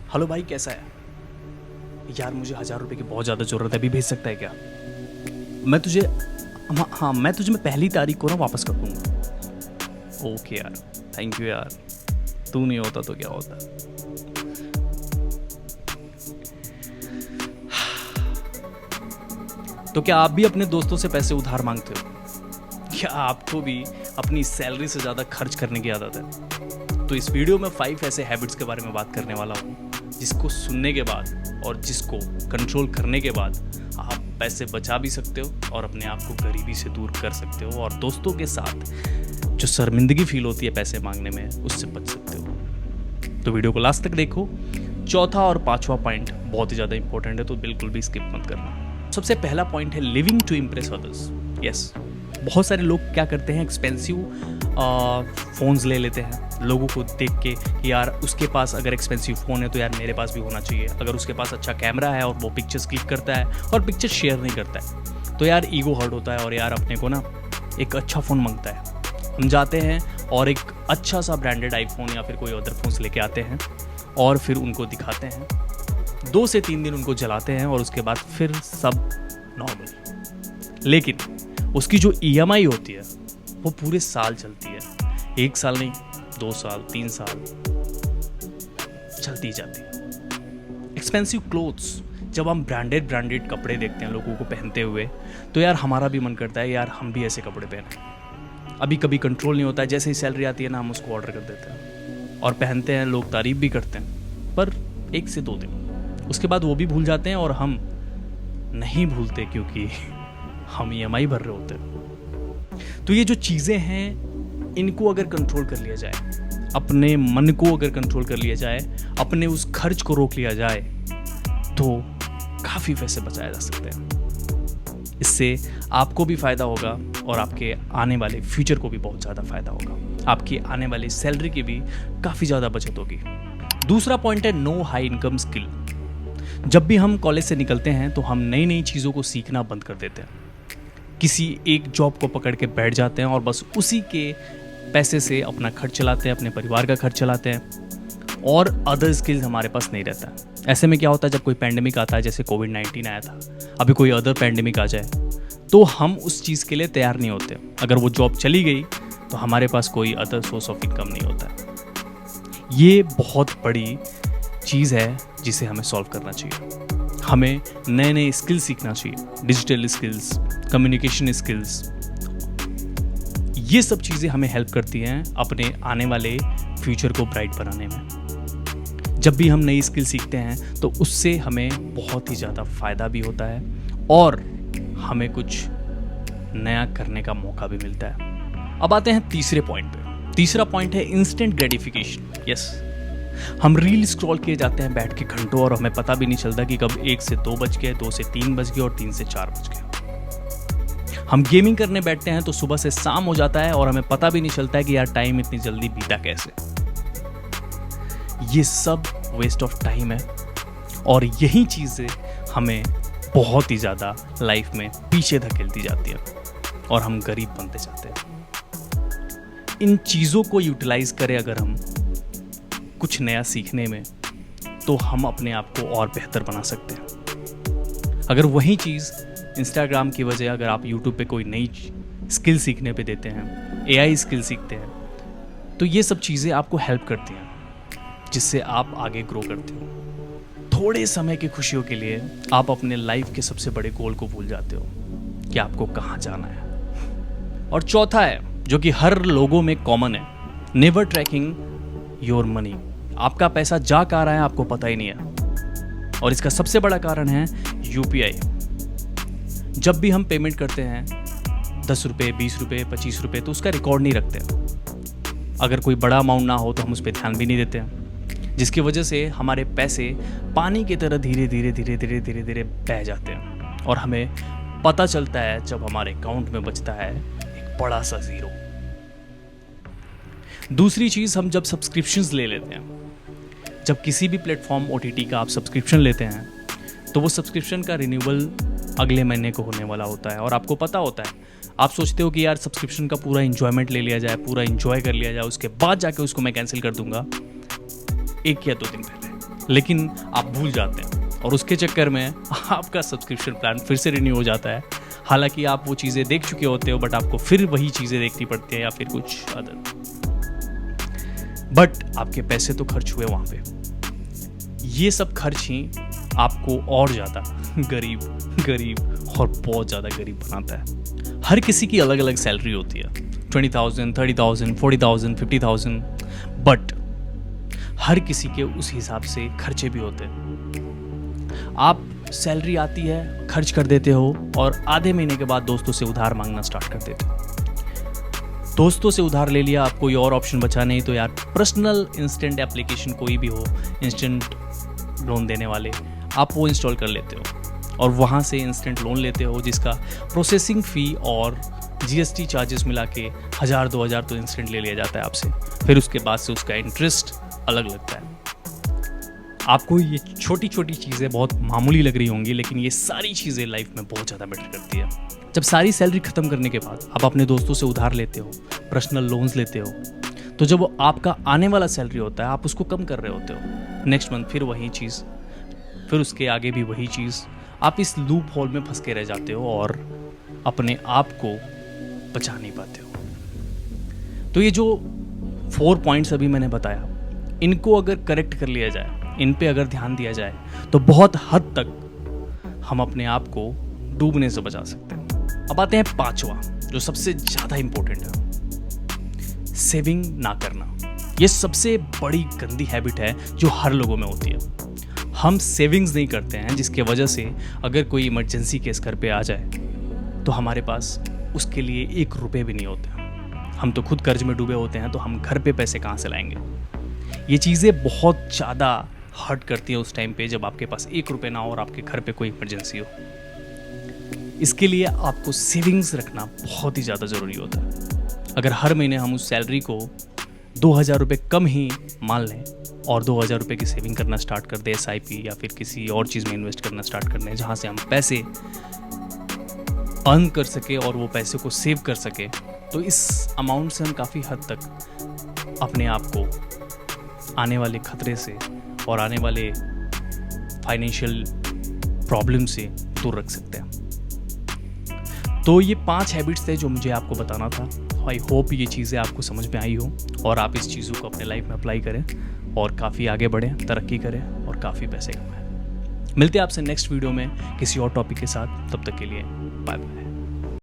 Hello भाई, कैसा है यार? मुझे 1000 रुपये की बहुत ज़्यादा ज़रूरत है, अभी भेज सकता है क्या? मैं तुझे हाँ, मैं तुझे पहली तारीख को ना वापस कर दूँगा। ओके यार, थैंक यू यार। तू नहीं होता तो क्या होता। तो क्या आप भी अपने दोस्तों से पैसे उधार मांगते हो? क्या आपको भी अपनी सैलरी से ज़्यादा खर्च करने की आदत है? तो इस वीडियो में 5 ऐसे हैबिट्स के बारे में बात करने वाला हूँ जिसको सुनने के बाद और जिसको कंट्रोल करने के बाद आप पैसे बचा भी सकते हो और अपने आप को गरीबी से दूर कर सकते हो, और दोस्तों के साथ जो शर्मिंदगी फील होती है पैसे मांगने में, उससे बच सकते हो। तो वीडियो को लास्ट तक देखो। चौथा और पांचवा पॉइंट बहुत ही ज़्यादा इंपॉर्टेंट है, तो बिल्कुल भी स्किप मत करना। सबसे पहला पॉइंट है living to impress others. Yes, बहुत सारे लोग क्या करते हैं, एक्सपेंसिव फ़ोन्स ले लेते हैं लोगों को देख के कि यार उसके पास अगर एक्सपेंसिव फ़ोन है तो यार मेरे पास भी होना चाहिए। अगर उसके पास अच्छा कैमरा है और वो पिक्चर्स क्लिक करता है और पिक्चर शेयर नहीं करता है तो यार ईगो हर्ट होता है और यार अपने को ना एक अच्छा फ़ोन मांगता है। हम जाते हैं और एक अच्छा सा ब्रांडेड आईफोन या फिर कोई अदर फ़ोन्स लेके आते हैं और फिर उनको दिखाते हैं। 2 से 3 दिन उनको जलाते हैं और उसके बाद फिर सब नॉर्मल। लेकिन उसकी जो EMI होती है वो पूरे साल चलती है, 1 साल नहीं, 2 साल 3 साल चलती जाती है। एक्सपेंसिव क्लोथ्स, जब हम ब्रांडेड कपड़े देखते हैं लोगों को पहनते हुए तो यार हमारा भी मन करता है यार हम भी ऐसे कपड़े पहने। अभी कभी कंट्रोल नहीं होता है, जैसे ही सैलरी आती है ना हम उसको ऑर्डर कर देते हैं और पहनते हैं, लोग तारीफ भी करते हैं, पर 1 से 2 दिन उसके बाद वो भी भूल जाते हैं और हम नहीं भूलते क्योंकि हम EMI भर रहे होते हैं। तो ये जो चीज़ें हैं इनको अगर कंट्रोल कर लिया जाए, अपने मन को अगर कंट्रोल कर लिया जाए, अपने उस खर्च को रोक लिया जाए तो काफ़ी पैसे बचाए जा सकते हैं। इससे आपको भी फ़ायदा होगा और आपके आने वाले फ्यूचर को भी बहुत ज़्यादा फ़ायदा होगा। आपकी आने वाली सैलरी की भी काफ़ी ज़्यादा बचत होगी। दूसरा पॉइंट है नो हाई इनकम स्किल। जब भी हम कॉलेज से निकलते हैं तो हम नई नई चीज़ों को सीखना बंद कर देते हैं। किसी एक जॉब को पकड़ के बैठ जाते हैं और बस उसी के पैसे से अपना खर्च चलाते हैं, अपने परिवार का खर्च चलाते हैं और अदर स्किल्स हमारे पास नहीं रहता है। ऐसे में क्या होता है, जब कोई पैंडेमिक आता है, जैसे कोविड-19 आया था, अभी कोई अदर पैंडेमिक आ जाए तो हम उस चीज़ के लिए तैयार नहीं होते। अगर वो जॉब चली गई तो हमारे पास कोई अदर सोर्स ऑफ इनकम नहीं होता है। ये बहुत बड़ी चीज़ है जिसे हमें सॉल्व करना चाहिए। हमें नए नए स्किल्स सीखना चाहिए, डिजिटल स्किल्स, कम्युनिकेशन स्किल्स। ये सब चीज़ें हमें हेल्प करती हैं अपने आने वाले फ्यूचर को ब्राइट बनाने में। जब भी हम नई स्किल सीखते हैं तो उससे हमें बहुत ही ज़्यादा फ़ायदा भी होता है और हमें कुछ नया करने का मौका भी मिलता है। अब आते हैं तीसरे पॉइंट पे। तीसरा पॉइंट है इंस्टेंट ग्रेटिफिकेशन। यस, हम रील स्क्रॉल किए जाते हैं बैठ के घंटों और हमें पता भी नहीं चलता कि कब 1 से 2 बज गए, 2 से 3 बज गए और 3 से 4 बज गए। हम गेमिंग करने बैठते हैं तो सुबह से शाम हो जाता है और हमें पता भी नहीं चलता है कि यार टाइम इतनी जल्दी बीता कैसे। ये सब वेस्ट ऑफ टाइम है और यही चीज़ें हमें बहुत ही ज़्यादा लाइफ में पीछे धकेलती जाती है और हम गरीब बनते जाते हैं। इन चीज़ों को यूटिलाइज करें अगर हम कुछ नया सीखने में तो हम अपने आप को और बेहतर बना सकते हैं। अगर वही चीज़ इंस्टाग्राम की वजह अगर आप यूट्यूब पे कोई नई स्किल सीखने पे देते हैं, AI स्किल सीखते हैं, तो ये सब चीज़ें आपको हेल्प करती हैं जिससे आप आगे ग्रो करते हो। थोड़े समय की खुशियों के लिए आप अपने लाइफ के सबसे बड़े गोल को भूल जाते हो कि आपको कहाँ जाना है। और चौथा है जो कि हर लोगों में कॉमन है, नेवर ट्रैकिंग योर मनी। आपका पैसा जा कहाँ रहा है आपको पता ही नहीं है और इसका सबसे बड़ा कारण है UPI। जब भी हम पेमेंट करते हैं 10 रुपये, 20 रुपये, 25 रुपये, तो उसका रिकॉर्ड नहीं रखते। अगर कोई बड़ा अमाउंट ना हो तो हम उस पर ध्यान भी नहीं देते हैं, जिसकी वजह से हमारे पैसे पानी की तरह धीरे धीरे बह जाते हैं और हमें पता चलता है जब हमारे अकाउंट में बचता है एक बड़ा सा ज़ीरो। दूसरी चीज़, हम जब सब्सक्रिप्शंस ले लेते हैं, जब किसी भी प्लेटफॉर्म OTT का आप सब्सक्रिप्शन लेते हैं तो वो सब्सक्रिप्शन का रिन्यूअल अगले महीने को होने वाला होता है और आपको पता होता है, आप सोचते हो कि यार सब्सक्रिप्शन का पूरा इंजॉयमेंट ले लिया जाए, पूरा इंजॉय कर लिया जाए, उसके बाद जाके उसको मैं कैंसिल कर दूंगा 1 या 2 दिन पहले। लेकिन आप भूल जाते हैं और उसके चक्कर में आपका सब्सक्रिप्शन प्लान फिर से रिन्यू हो जाता है। हालांकि आप वो चीज़ें देख चुके होते हो, बट आपको फिर वही चीज़ें देखनी पड़ती हैं या फिर कुछ अदर, बट आपके पैसे तो खर्च हुए वहाँ पे। ये सब खर्च ही आपको और ज़्यादा गरीब और बहुत ज़्यादा गरीब बनाता है। हर किसी की अलग अलग सैलरी होती है, 20,000, 30,000, 40,000, 50,000, बट हर किसी के उस हिसाब से खर्चे भी होते हैं। आप सैलरी आती है, खर्च कर देते हो और आधे महीने के बाद दोस्तों से उधार मांगना स्टार्ट कर देते हो। दोस्तों से उधार ले लिया, आप कोई और ऑप्शन बचा नहीं तो यार पर्सनल इंस्टेंट एप्लीकेशन कोई भी हो, इंस्टेंट लोन देने वाले, आप वो इंस्टॉल कर लेते हो और वहाँ से इंस्टेंट लोन लेते हो, जिसका प्रोसेसिंग फ़ी और GST चार्जेस मिला के 1,000-2,000 तो इंस्टेंट ले लिया जाता है आपसे। फिर उसके बाद से उसका इंटरेस्ट अलग लगता है। आपको ये छोटी छोटी चीज़ें बहुत मामूली लग रही होंगी, लेकिन ये सारी चीज़ें लाइफ में बहुत ज़्यादा मैटर करती है। जब सारी सैलरी ख़त्म करने के बाद आप अपने दोस्तों से उधार लेते हो, पर्सनल लोन्स लेते हो, तो जब आपका आने वाला सैलरी होता है आप उसको कम कर रहे होते हो। नेक्स्ट मंथ फिर वही चीज़, फिर उसके आगे भी वही चीज़। आप इस लूप होल में फंस के रह जाते हो और अपने आप को बचा नहीं पाते हो। तो ये जो 4 पॉइंट्स अभी मैंने बताया, इनको अगर करेक्ट कर लिया जाए, इन पे अगर ध्यान दिया जाए, तो बहुत हद तक हम अपने आप को डूबने से बचा सकते हैं। अब आते हैं 5वां, जो सबसे ज़्यादा इंपॉर्टेंट है, सेविंग ना करना। ये सबसे बड़ी गंदी हैबिट है जो हर लोगों में होती है। हम सेविंग्स नहीं करते हैं, जिसके वजह से अगर कोई इमरजेंसी केस घर पे आ जाए तो हमारे पास उसके लिए 1 रुपये भी नहीं होते। हम तो खुद कर्ज में डूबे होते हैं, तो हम घर पे पैसे कहाँ से लाएंगे। ये चीज़ें बहुत ज़्यादा हर्ट करती है उस टाइम पे जब आपके पास 1 रुपये ना हो और आपके घर पे कोई इमरजेंसी हो। इसके लिए आपको सेविंग्स रखना बहुत ही ज़्यादा ज़रूरी होता है। अगर हर महीने हम उस सैलरी को 2,000 रुपये कम ही मान लें और 2,000 रुपये की सेविंग करना स्टार्ट कर दें, SIP या फिर किसी और चीज़ में इन्वेस्ट करना स्टार्ट कर दें, जहाँ से हम पैसे अर्न कर सके और वो पैसे को सेव कर सके, तो इस अमाउंट से हम काफ़ी हद तक अपने आप को आने वाले खतरे से और आने वाले फाइनेंशियल प्रॉब्लम से दूर रख सकते हैं। तो ये 5 हैबिट्स थे जो मुझे आपको बताना था। आई होप ये चीज़ें आपको समझ में आई हो और आप इस चीज़ों को अपने लाइफ में अप्लाई करें और काफ़ी आगे बढ़ें, तरक्की करें और काफ़ी पैसे कमाएं। मिलते हैं आपसे नेक्स्ट वीडियो में किसी और टॉपिक के साथ। तब तक के लिए बाय बाय।